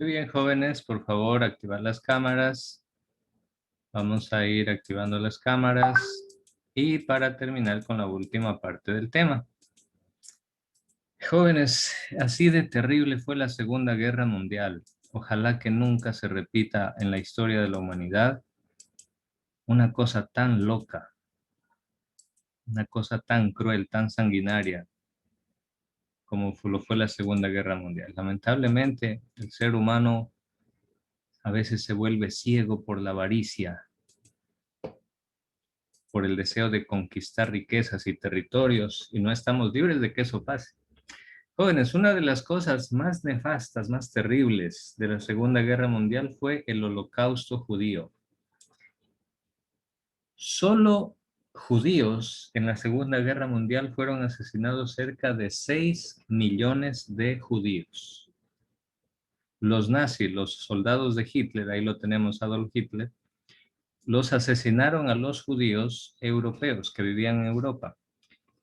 Muy bien, jóvenes, por favor, activar las cámaras. Vamos a ir activando las cámaras y para terminar con la última parte del tema. Jóvenes, así de terrible fue la Segunda Guerra Mundial. Ojalá que nunca se repita en la historia de la humanidad una cosa tan loca, una cosa tan cruel, tan sanguinaria como lo fue la Segunda Guerra Mundial. Lamentablemente, el ser humano a veces se vuelve ciego por la avaricia, por el deseo de conquistar riquezas y territorios, y no estamos libres de que eso pase. Jóvenes, una de las cosas más nefastas, más terribles de la Segunda Guerra Mundial fue el Holocausto judío. Solo judíos en la Segunda Guerra Mundial fueron asesinados cerca de 6 millones de judíos. Los nazis, los soldados de Hitler, ahí lo tenemos Adolf Hitler, los asesinaron a los judíos europeos que vivían en Europa.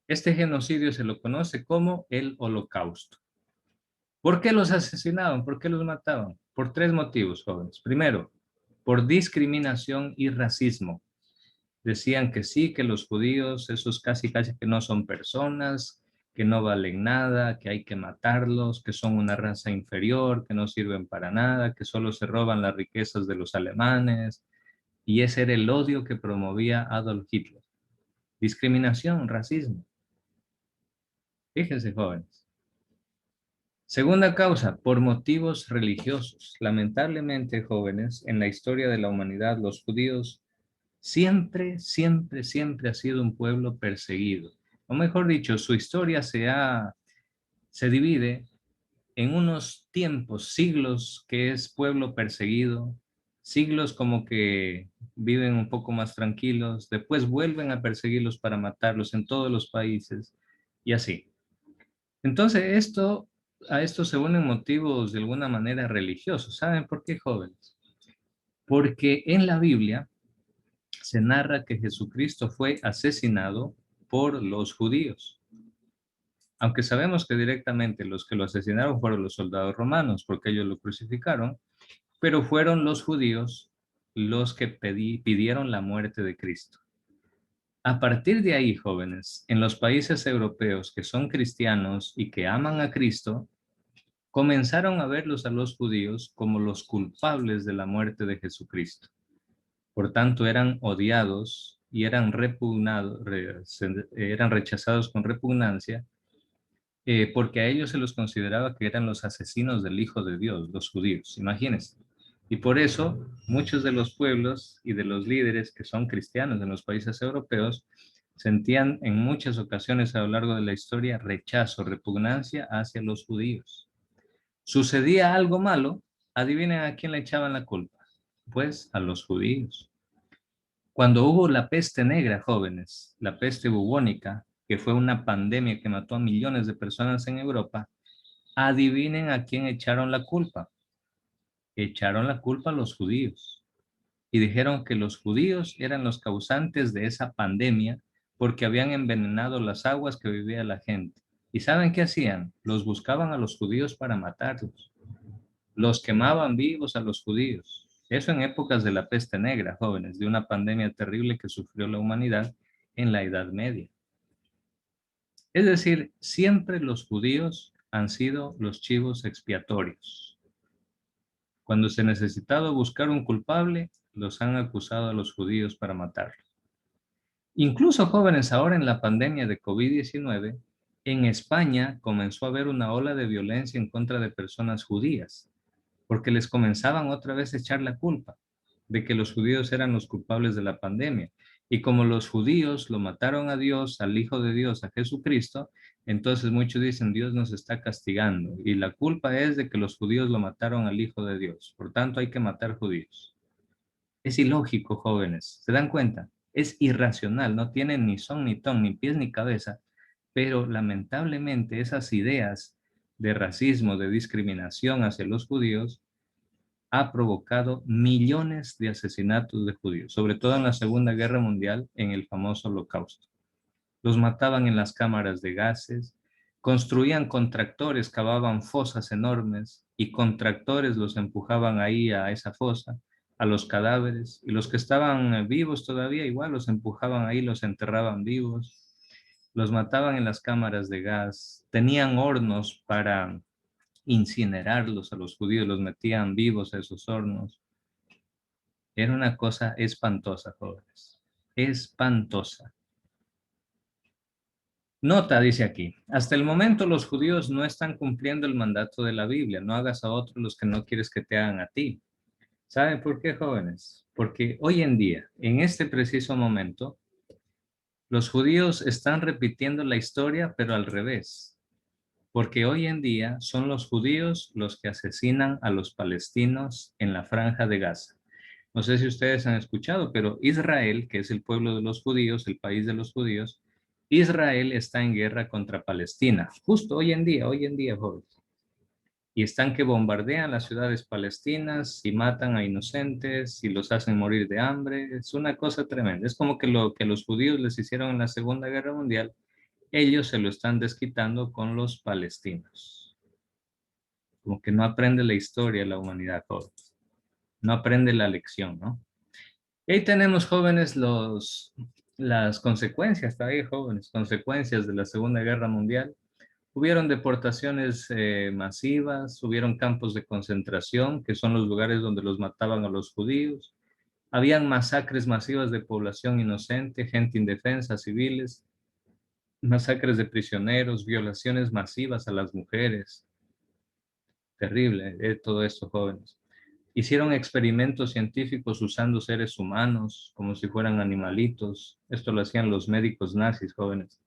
Este genocidio se lo conoce como el Holocausto. ¿Por qué los asesinaban? ¿Por qué los mataban? Por tres motivos, jóvenes. Primero, por discriminación y racismo. Decían que sí, que los judíos, esos casi que no son personas, que no valen nada, que hay que matarlos, que son una raza inferior, que no sirven para nada, que solo se roban las riquezas de los alemanes. Y ese era el odio que promovía Adolf Hitler. Discriminación, racismo. Fíjense, jóvenes. Segunda causa, por motivos religiosos. Lamentablemente, jóvenes, en la historia de la humanidad, los judíos siempre ha sido un pueblo perseguido. O mejor dicho, su historia se divide en unos tiempos, siglos que es pueblo perseguido, siglos como que viven un poco más tranquilos, después vuelven a perseguirlos para matarlos en todos los países y así. Entonces, a esto se unen motivos de alguna manera religiosos. ¿Saben por qué, jóvenes? Porque en la Biblia se narra que Jesucristo fue asesinado por los judíos. Aunque sabemos que directamente los que lo asesinaron fueron los soldados romanos, porque ellos lo crucificaron, pero fueron los judíos los que pidieron la muerte de Cristo. A partir de ahí, jóvenes, en los países europeos que son cristianos y que aman a Cristo, comenzaron a verlos a los judíos como los culpables de la muerte de Jesucristo. Por tanto, eran odiados y eran eran rechazados con repugnancia, porque a ellos se los consideraba que eran los asesinos del Hijo de Dios, los judíos, imagínense. Y por eso muchos de los pueblos y de los líderes que son cristianos en los países europeos sentían en muchas ocasiones a lo largo de la historia rechazo, repugnancia hacia los judíos. Sucedía algo malo, adivinen a quién le echaban la culpa. Pues a los judíos. Cuando hubo la peste negra, jóvenes, la peste bubónica, que fue una pandemia que mató a millones de personas en Europa, adivinen a quién echaron la culpa. Echaron la culpa a los judíos y dijeron que los judíos eran los causantes de esa pandemia porque habían envenenado las aguas que vivía la gente. ¿Y saben qué hacían? Los buscaban a los judíos para matarlos. Los quemaban vivos a los judíos. Eso en épocas de la peste negra, jóvenes, de una pandemia terrible que sufrió la humanidad en la Edad Media. Es decir, siempre los judíos han sido los chivos expiatorios. Cuando se ha necesitado buscar un culpable, los han acusado a los judíos para matarlos. Incluso jóvenes ahora en la pandemia de COVID-19, en España comenzó a haber una ola de violencia en contra de personas judías, porque les comenzaban otra vez a echar la culpa de que los judíos eran los culpables de la pandemia. Y como los judíos lo mataron a Dios, al Hijo de Dios, a Jesucristo, entonces muchos dicen Dios nos está castigando y la culpa es de que los judíos lo mataron al Hijo de Dios. Por tanto, hay que matar judíos. Es ilógico, jóvenes. ¿Se dan cuenta? Es irracional, no tiene ni son, ni ton, ni pies, ni cabeza, pero lamentablemente esas ideas de racismo, de discriminación hacia los judíos, ha provocado millones de asesinatos de judíos, sobre todo en la Segunda Guerra Mundial, en el famoso Holocausto. Los mataban en las cámaras de gases, Construían con tractores, cavaban fosas enormes y con tractores los empujaban ahí a esa fosa, a los cadáveres. Y los que estaban vivos todavía igual los empujaban ahí, los enterraban vivos. Los mataban en las cámaras de gas. Tenían hornos para incinerarlos a los judíos, los metían vivos a esos hornos. Era una cosa espantosa, jóvenes. Espantosa. Nota, dice aquí, hasta el momento los judíos no están cumpliendo el mandato de la Biblia. No hagas a otros los que no quieres que te hagan a ti. ¿Saben por qué, jóvenes? Porque hoy en día, en este preciso momento, los judíos están repitiendo la historia, pero al revés. Porque hoy en día son los judíos los que asesinan a los palestinos en la franja de Gaza. No sé si ustedes han escuchado, pero Israel, que es el pueblo de los judíos, el país de los judíos, Israel está en guerra contra Palestina, justo hoy en día, jóvenes. Y están que bombardean las ciudades palestinas y matan a inocentes y los hacen morir de hambre. Es una cosa tremenda. Es como que lo que los judíos les hicieron en la Segunda Guerra Mundial, ellos se lo están desquitando con los palestinos. Como que no aprende la historia de la humanidad, jóvenes. No aprende la lección, ¿no? Y ahí tenemos, jóvenes, las consecuencias, todavía jóvenes, consecuencias de la Segunda Guerra Mundial. Hubieron deportaciones masivas, hubieron campos de concentración, que son los lugares donde los mataban a los judíos. Habían masacres masivas de población inocente, gente indefensa, civiles, masacres de prisioneros, violaciones masivas a las mujeres. Terrible, todo esto, jóvenes. Hicieron experimentos científicos usando seres humanos como si fueran animalitos. Esto lo hacían los médicos nazis, jóvenes.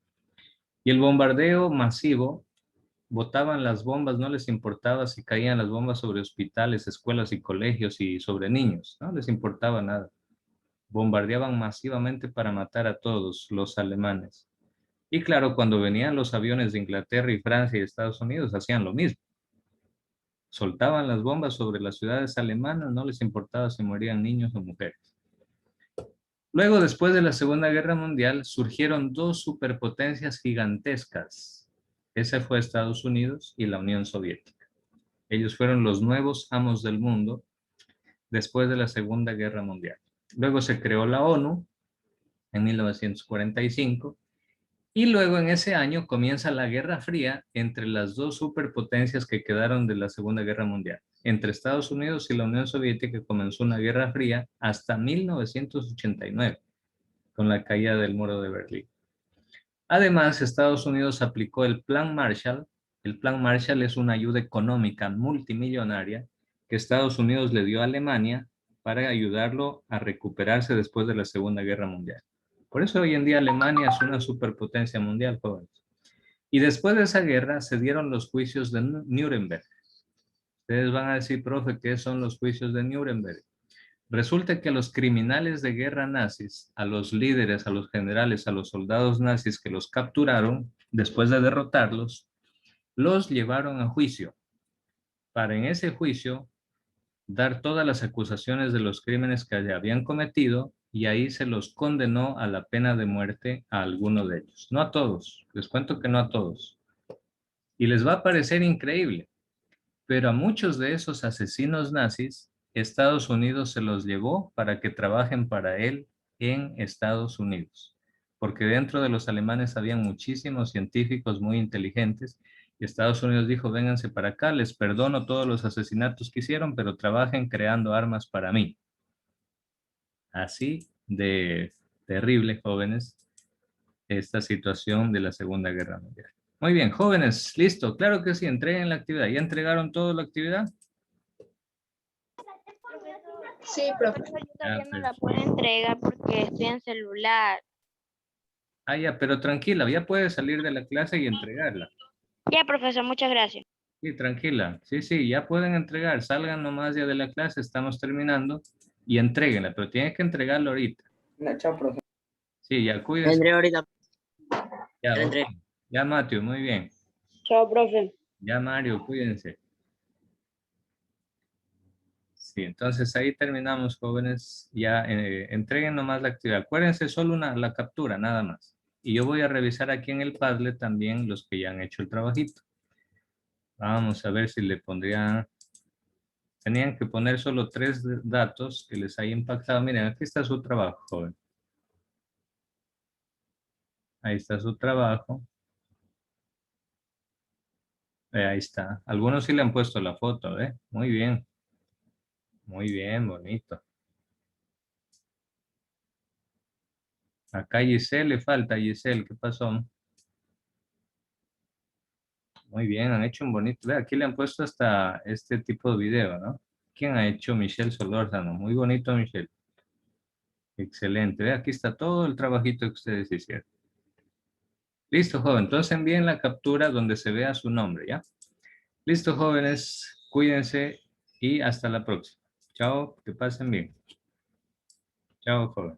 Y el bombardeo masivo, botaban las bombas, no les importaba si caían las bombas sobre hospitales, escuelas y colegios y sobre niños, no les importaba nada. Bombardeaban masivamente para matar a todos los alemanes. Y claro, cuando venían los aviones de Inglaterra y Francia y Estados Unidos, hacían lo mismo. Soltaban las bombas sobre las ciudades alemanas, no les importaba si morían niños o mujeres. Luego, después de la Segunda Guerra Mundial, surgieron dos superpotencias gigantescas. Ese fue Estados Unidos y la Unión Soviética. Ellos fueron los nuevos amos del mundo después de la Segunda Guerra Mundial. Luego se creó la ONU en 1945 y luego en ese año comienza la Guerra Fría entre las dos superpotencias que quedaron de la Segunda Guerra Mundial. Entre Estados Unidos y la Unión Soviética comenzó una Guerra Fría hasta 1989, con la caída del muro de Berlín. Además, Estados Unidos aplicó el Plan Marshall. El Plan Marshall es una ayuda económica multimillonaria que Estados Unidos le dio a Alemania para ayudarlo a recuperarse después de la Segunda Guerra Mundial. Por eso hoy en día Alemania es una superpotencia mundial, jóvenes. Y después de esa guerra se dieron los juicios de Nuremberg. Ustedes van a decir, profe, ¿qué son los juicios de Nuremberg? Resulta que a los criminales de guerra nazis, a los líderes, a los generales, a los soldados nazis que los capturaron, después de derrotarlos, los llevaron a juicio, para en ese juicio dar todas las acusaciones de los crímenes que habían cometido y ahí se los condenó a la pena de muerte a algunos de ellos. No a todos, les cuento que no a todos. Y les va a parecer increíble, pero a muchos de esos asesinos nazis, Estados Unidos se los llevó para que trabajen para él en Estados Unidos, porque dentro de los alemanes habían muchísimos científicos muy inteligentes y Estados Unidos dijo, vénganse para acá, les perdono todos los asesinatos que hicieron, pero trabajen creando armas para mí. Así de terrible, jóvenes, esta situación de la Segunda Guerra Mundial. Muy bien, jóvenes, listo, claro que sí, entreguen la actividad. ¿Ya entregaron toda la actividad? Sí, profe. Yo todavía no la puedo entregar porque estoy en celular. Ah, ya, pero tranquila, ya puede salir de la clase y entregarla. Ya, profesor, muchas gracias. Sí, tranquila. Sí, sí, ya pueden entregar. Salgan nomás ya de la clase, estamos terminando y entréguenla, pero tienen que entregarla ahorita. No, chao, profe. Sí, ya cuídense. Entré ahorita. Ya, Ya ok. entré. Ya, Mateo, muy bien. Chao, profe. Ya, Mario, cuídense. Sí, entonces ahí terminamos, jóvenes. Ya entreguen nomás la actividad. Acuérdense, solo la captura, nada más. Y yo voy a revisar aquí en el Padlet también los que ya han hecho el trabajito. Vamos a ver si le pondrían... Tenían que poner solo 3 datos que les haya impactado. Miren, aquí está su trabajo, joven. Ahí está su trabajo. Ahí está. Algunos sí le han puesto la foto, ¿eh? Muy bien. Muy bien, bonito. Acá Giselle le falta. Giselle, ¿qué pasó? Muy bien, han hecho un bonito. Ve, aquí le han puesto hasta este tipo de video, ¿no? ¿Quién ha hecho? Michelle Solórzano. Muy bonito, Michelle. Excelente. Ve, aquí está todo el trabajito que ustedes hicieron. Listo, joven. Entonces envíen la captura donde se vea su nombre, ¿ya? Listo, jóvenes. Cuídense y hasta la próxima. Chao, que pasen bien. Chao, joven.